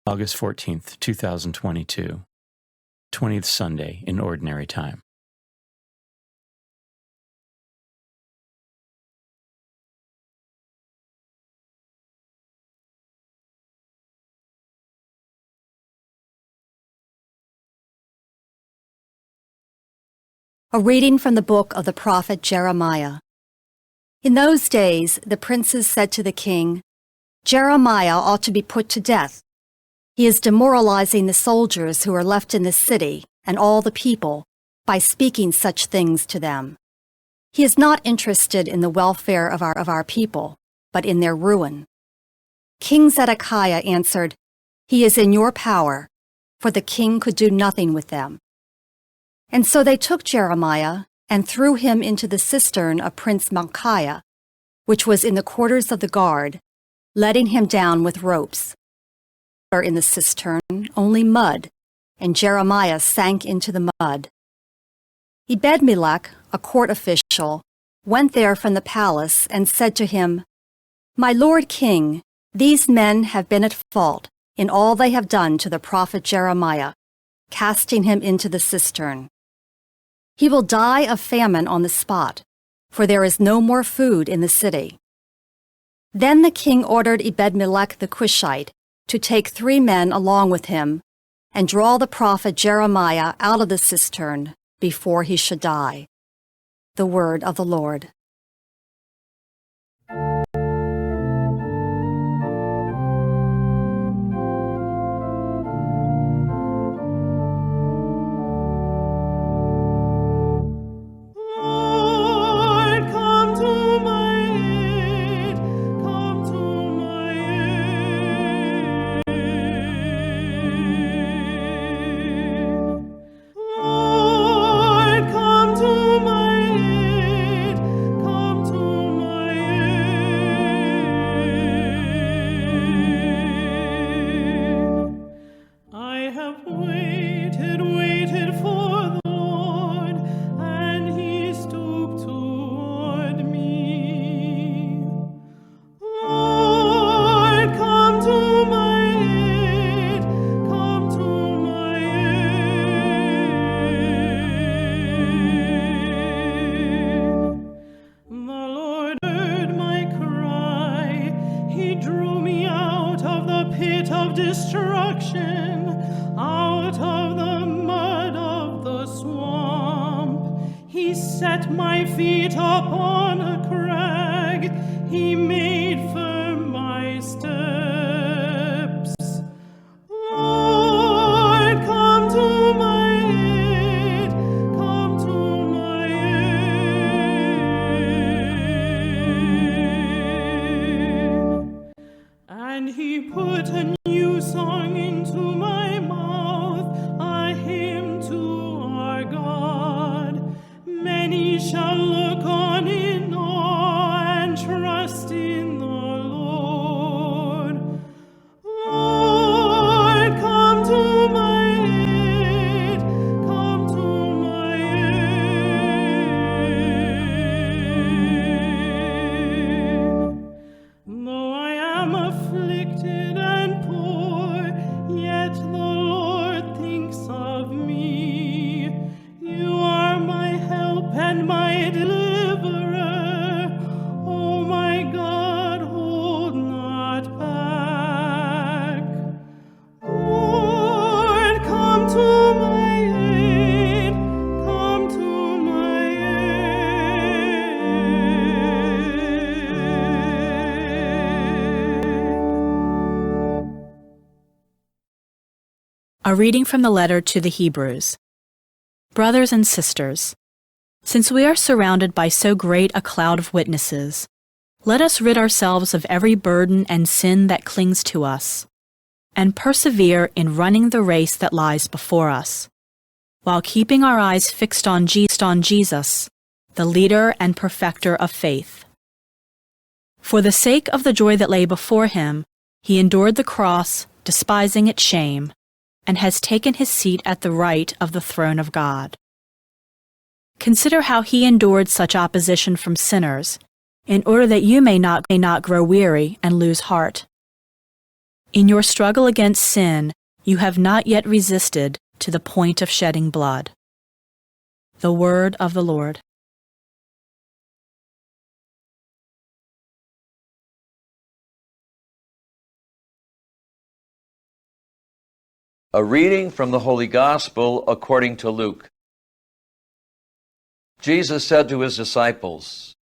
August 14th, 2022, 20th Sunday in Ordinary Time. A reading from the book of the prophet Jeremiah. In those days the princes said to the king, "Jeremiah ought to be put to death. He is demoralizing the soldiers who are left in the city and all the people by speaking such things to them. He is not interested in the welfare of our people, but in their ruin." King Zedekiah answered, "He is in your power, for the king could do nothing with them." And so they took Jeremiah and threw him into the cistern of Prince Malchiah, which was in the quarters of the guard, letting him down with ropes. In the cistern, only mud, and Jeremiah sank into the mud. Ebed-melech, a court official, went there from the palace and said to him, "My lord king, these men have been at fault in all they have done to the prophet Jeremiah, casting him into the cistern. He will die of famine on the spot, for there is no more food in the city." Then the king ordered Ebed-melech the Cushite to take 3 men along with him and draw the prophet Jeremiah out of the cistern before he should die. The word of the Lord. Destruction, out of the mud of the swamp. He set my feet upon a crag. He made firm my steps. Lord, come to my aid. Come to my aid. And he put a new song into my mouth, a hymn to our God. Many shall look on in awe and trust in the Lord. Lord, come to my aid. Come to my aid. Though I am afflicted and poor, yet the Lord thinks of me. You are my help and my deliverer. Oh my God, hold not back. Lord, come to my aid. Come to my aid. A reading from the letter to the Hebrews. Brothers and sisters, since we are surrounded by so great a cloud of witnesses, let us rid ourselves of every burden and sin that clings to us, and persevere in running the race that lies before us, while keeping our eyes fixed on Jesus, the leader and perfecter of faith. For the sake of the joy that lay before him, he endured the cross, despising its shame, and has taken his seat at the right of the throne of God. Consider how he endured such opposition from sinners, in order that you may not grow weary and lose heart. In your struggle against sin, you have not yet resisted to the point of shedding blood. The word of the Lord. A reading from the Holy Gospel according to Luke. Jesus said to his disciples,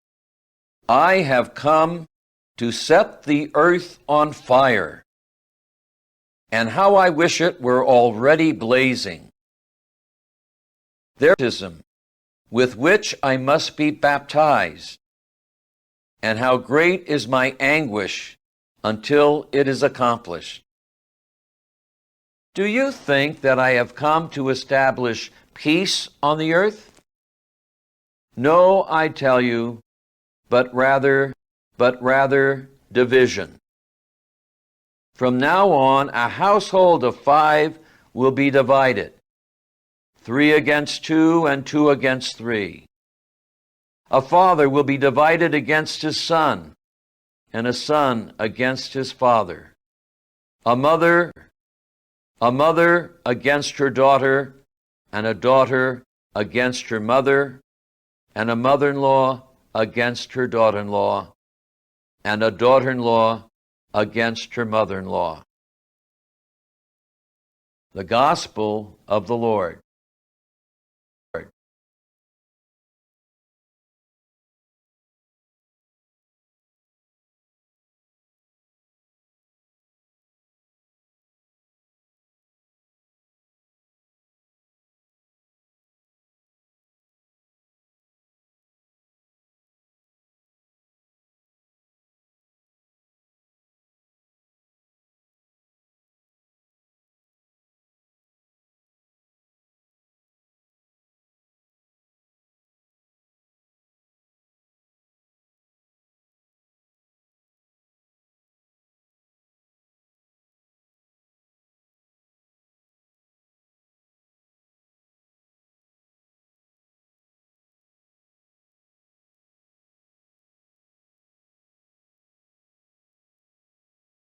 "I have come to set the earth on fire, and how I wish it were already blazing. There is baptism with which I must be baptized, and how great is my anguish until it is accomplished. Do you think that I have come to establish peace on the earth? No, I tell you, but rather division. From now on, a household of 5 will be divided, 3 against 2 and 2 against 3. A father will be divided against his son, and a son against his father. A mother against her daughter, and a daughter against her mother, and a mother-in-law against her daughter-in-law, and a daughter-in-law against her mother-in-law." The Gospel of the Lord.